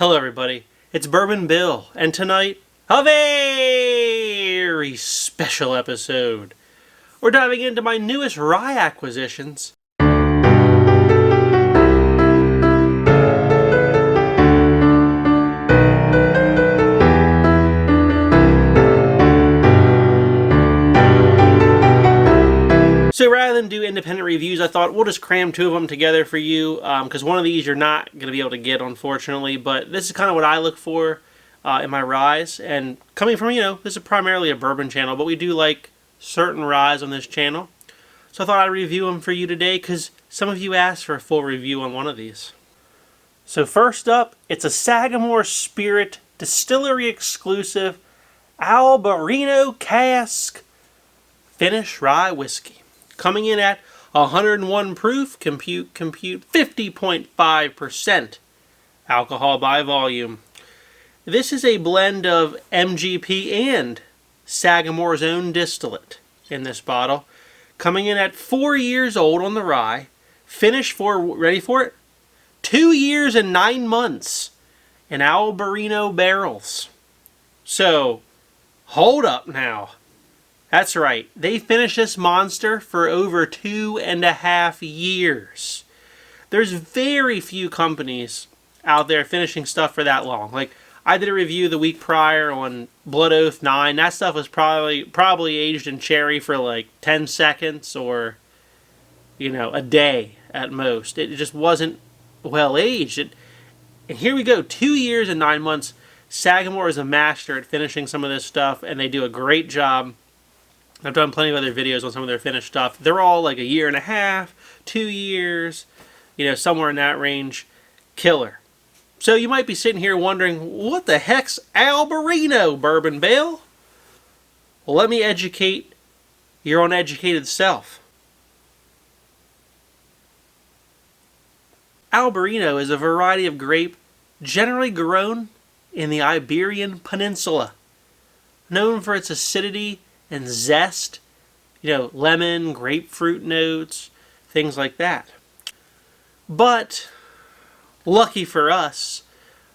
Hello everybody, it's Bourbon Bill, and tonight, a very special episode. We're diving into my newest rye acquisitions. So rather than do independent reviews, I thought we'll just cram two of them together for you, because one of these you're not going to be able to get, unfortunately, but this is kind of what I look for in my ryes, and coming from, this is primarily a bourbon channel, but we do like certain ryes on this channel, so I thought I'd review them for you today, because some of you asked for a full review on one of these. So first up, it's a Sagamore Spirit Distillery exclusive Albarino Cask Finish Rye Whiskey. Coming in at 101 proof, compute 50.5% alcohol by volume. This is a blend of MGP and Sagamore's own distillate in this bottle. Coming in at 4 years old on the rye. Finished for, ready for it? 2 years and 9 months in Albarino barrels. So, hold up now. That's right, they finished this monster for over 2.5 years. There's very few companies out there finishing stuff for that long. Like, I did a review the week prior on Blood Oath 9. That stuff was probably aged in cherry for like 10 seconds or, a day at most. It just wasn't well aged. And here we go, 2 years and 9 months. Sagamore is a master at finishing some of this stuff, and they do a great job. I've done plenty of other videos on some of their finished stuff. They're all like 1.5 years, 2 years, somewhere in that range. Killer. So you might be sitting here wondering, what the heck's Albarino, Bourbon Bill? Well, let me educate your uneducated self. Albarino is a variety of grape generally grown in the Iberian Peninsula, known for its acidity and zest, lemon, grapefruit notes, things like that. But, lucky for us,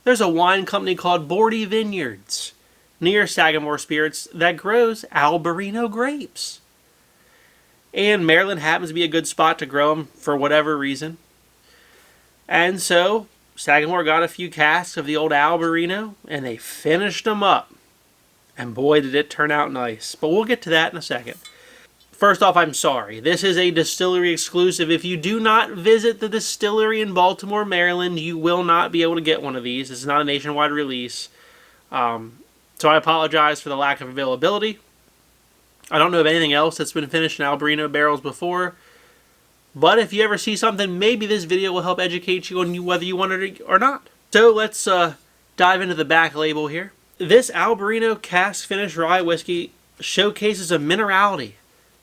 there's a wine company called Bordy Vineyards near Sagamore Spirits that grows Albarino grapes. And Maryland happens to be a good spot to grow them for whatever reason. And so, Sagamore got a few casks of the old Albarino, and they finished them up. And boy, did it turn out nice. But we'll get to that in a second. First off, I'm sorry. This is a distillery exclusive. If you do not visit the distillery in Baltimore, Maryland, you will not be able to get one of these. It's not a nationwide release. So I apologize for the lack of availability. I don't know of anything else that's been finished in Albarino barrels before. But if you ever see something, maybe this video will help educate you on whether you want it or not. So let's dive into the back label here. This Albarino Cask Finish Rye Whiskey showcases a minerality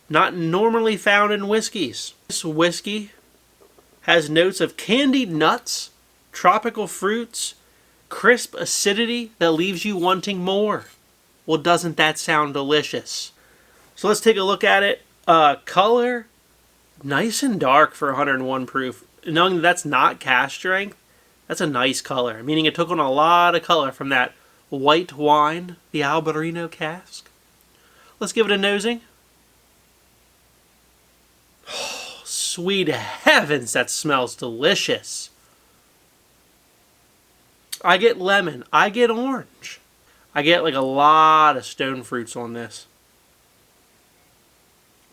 not normally found in whiskeys. This whiskey has notes of candied nuts, tropical fruits, crisp acidity that leaves you wanting more. Well, doesn't that sound delicious? So let's take a look at it. Color, nice and dark for 101 proof. Knowing that's not cask strength, that's a nice color. Meaning it took on a lot of color from that white wine, the Albarino cask. Let's give it a nosing. Oh, sweet heavens, that smells delicious. I get lemon. I get orange. I get like a lot of stone fruits on this.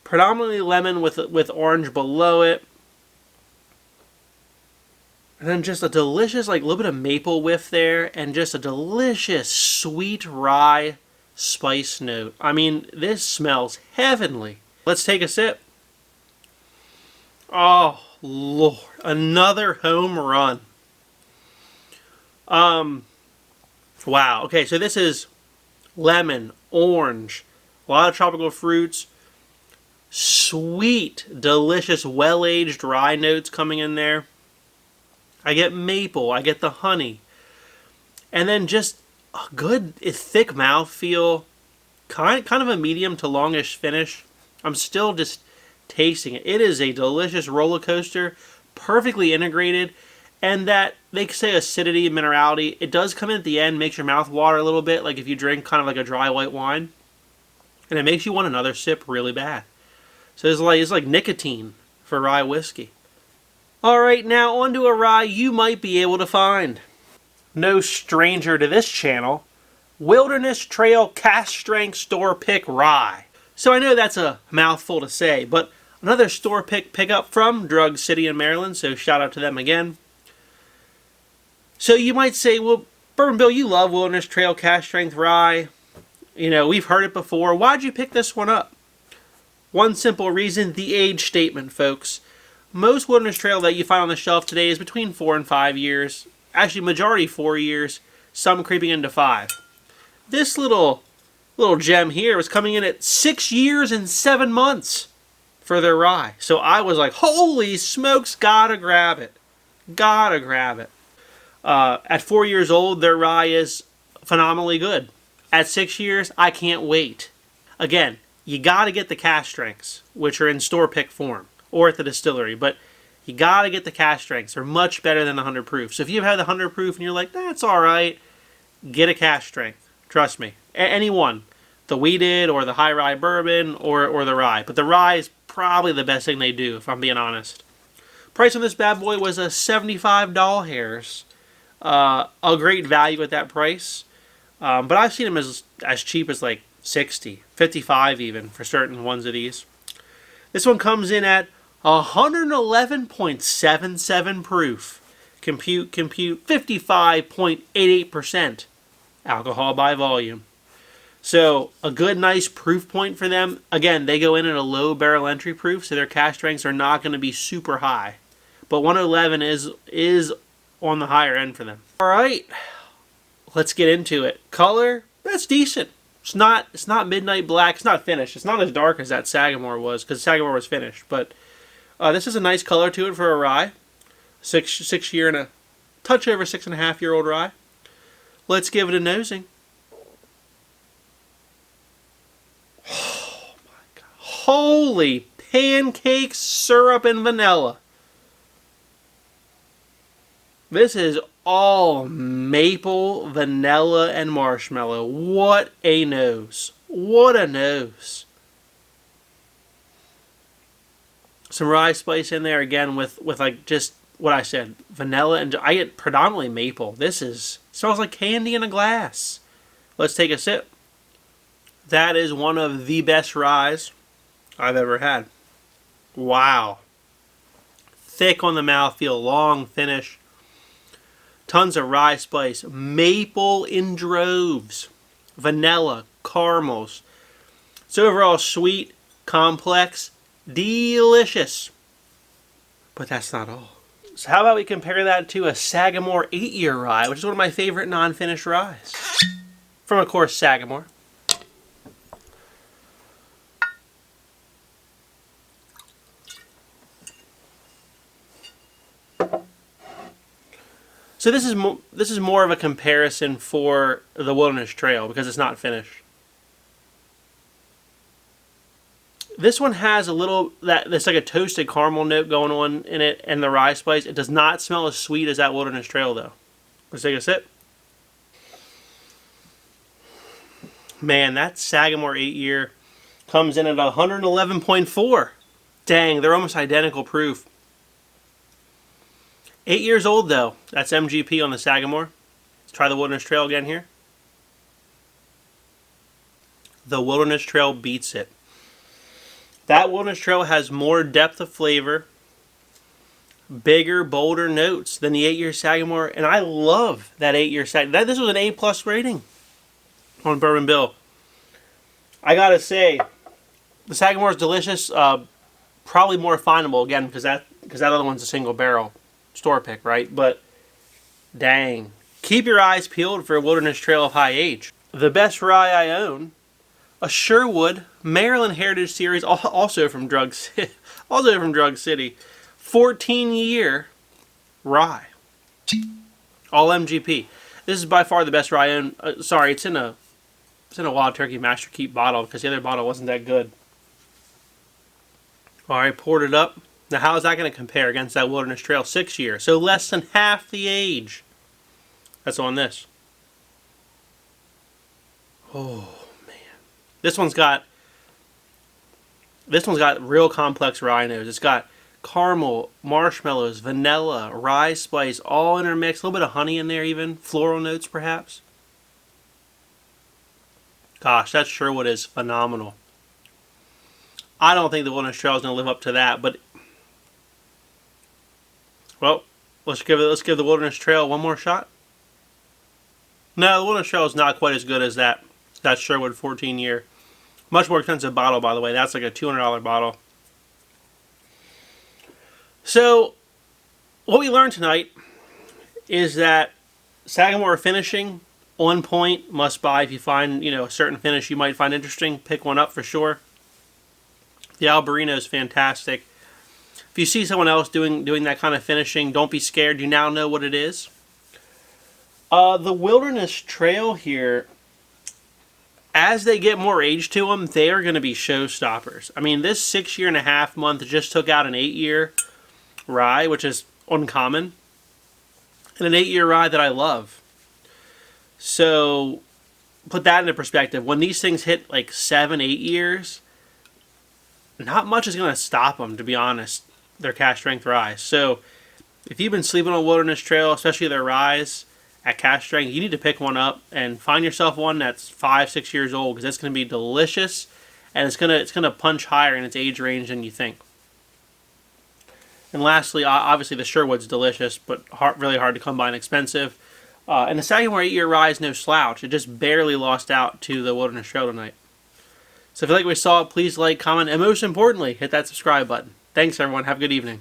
Predominantly lemon with orange below it. And then just a delicious, like, little bit of maple whiff there, and just a delicious, sweet rye spice note. I mean, this smells heavenly. Let's take a sip. Oh, Lord. Another home run. Wow. Okay, so this is lemon, orange, a lot of tropical fruits, sweet, delicious, well-aged rye notes coming in there. I get maple, I get the honey, and then just a good, thick mouthfeel, kind of a medium to longish finish. I'm still just tasting it. It is a delicious roller coaster, perfectly integrated, And that, they say acidity and minerality, it does come in at the end, makes your mouth water a little bit, like if you drink kind of like a dry white wine. And it makes you want another sip really bad. So it's like nicotine for rye whiskey. Alright, now onto a rye you might be able to find. No stranger to this channel, Wilderness Trail Cask Strength Store Pick Rye. So I know that's a mouthful to say, but another store pick pickup from Drug City in Maryland, so shout out to them again. So you might say, well, Bourbon Bill, you love Wilderness Trail Cask Strength Rye. You know, we've heard it before. Why'd you pick this one up? One simple reason, the age statement, folks. Most Wilderness Trail that you find on the shelf today is between 4 and 5 years. Actually, majority 4 years, some creeping into 5. This little gem here was coming in at 6 years and 7 months for their rye. So I was like, holy smokes, gotta grab it. Gotta grab it. At 4 years old, their rye is phenomenally good. At 6 years, I can't wait. Again, you gotta get the cask strengths, which are in store pick form, or at the distillery, but you gotta get the cask strengths. They're much better than the 100 proof. So if you have the 100 proof and you're like, that's alright, get a cask strength. Trust me. Any one. The wheated, or the high rye bourbon, or the rye. But the rye is probably the best thing they do, if I'm being honest. Price on this bad boy was a $75 hairs. A great value at that price. But I've seen them as cheap as like 60, 55 even for certain ones of these. This one comes in at 111.77 proof. Compute, 55.88% alcohol by volume. So a good, nice proof point for them. Again, they go in at a low barrel entry proof, so their cask strengths are not going to be super high. But 111 is on the higher end for them. All right, let's get into it. Color, that's decent. It's not midnight black. It's not finished. It's not as dark as that Sagamore was, because Sagamore was finished. But this is a nice color to it for a rye. 6 year and a touch over 6.5 year old rye. Let's give it a nosing. Oh my God! Holy pancakes, syrup, and vanilla. This is all maple, vanilla, and marshmallow. What a nose. What a nose. Some rye spice in there again with like just what I said. Vanilla, and I get predominantly maple. Smells like candy in a glass. Let's take a sip. That is one of the best ryes I've ever had. Wow. Thick on the mouthfeel, long finish. Tons of rye spice, maple in droves, vanilla, caramels. It's overall sweet, complex, delicious. But that's not all. So how about we compare that to a Sagamore 8-year rye, which is one of my favorite non-finished ryes. From, of course, Sagamore. So this is more of a comparison for the Wilderness Trail because it's not finished. This one has a little there's like a toasted caramel note going on in it, and the rye spice. It does not smell as sweet as that Wilderness Trail though. Let's take a sip. Man, that Sagamore 8-year comes in at 111.4. Dang, they're almost identical proof. 8 years old though. That's MGP on the Sagamore. Let's try the Wilderness Trail again here. The Wilderness Trail beats it. That Wilderness Trail has more depth of flavor, bigger, bolder notes than the 8-year Sagamore, and I love that 8-year Sagamore. This was an A+ rating on Bourbon Bill. I gotta say, the Sagamore is delicious. Probably more refinable again because that other one's a single barrel. Store pick, right? But dang, keep your eyes peeled for a Wilderness Trail of high age. The best rye I own, a Sherwood Maryland Heritage Series, also from Drug City, 14-year rye, all MGP. This is by far the best rye I own. Sorry, it's in a Wild Turkey Master Keep bottle because the other bottle wasn't that good. All right, poured it up. Now, how is that going to compare against that Wilderness Trail 6-year? So less than half the age. That's on this. Oh, man. This one's got real complex rye notes. It's got caramel, marshmallows, vanilla, rye spice, all intermixed. A little bit of honey in there even. Floral notes, perhaps. Gosh, that Sherwood is phenomenal. I don't think the Wilderness Trail is going to live up to that, but well, let's give the Wilderness Trail one more shot. No, the Wilderness Trail is not quite as good as that Sherwood 14-year. Much more expensive bottle, by the way. That's like a $200 bottle. So, what we learned tonight is that Sagamore finishing, on point, must buy. If you find, a certain finish you might find interesting, pick one up for sure. The Albarino is fantastic. If you see someone else doing that kind of finishing, don't be scared. You now know what it is. The Wilderness Trail here, as they get more age to them, they are going to be showstoppers. I mean, this 6.5 month just took out an 8-year rye, which is uncommon, and an 8-year rye that I love. So, put that into perspective. When these things hit like 7, 8 years, not much is going to stop them, to be honest. Their cask strength rye. So, if you've been sleeping on Wilderness Trail, especially their ryes at cask strength, you need to pick one up and find yourself one that's 5, 6 years old, because it's going to be delicious, and it's going to punch higher in its age range than you think. And lastly, obviously the Sherwood's delicious, but really hard to come by and expensive. And the Sagamore 8-year rye is no slouch. It just barely lost out to the Wilderness Trail tonight. So if you like what we saw, please like, comment, and most importantly, hit that subscribe button. Thanks, everyone. Have a good evening.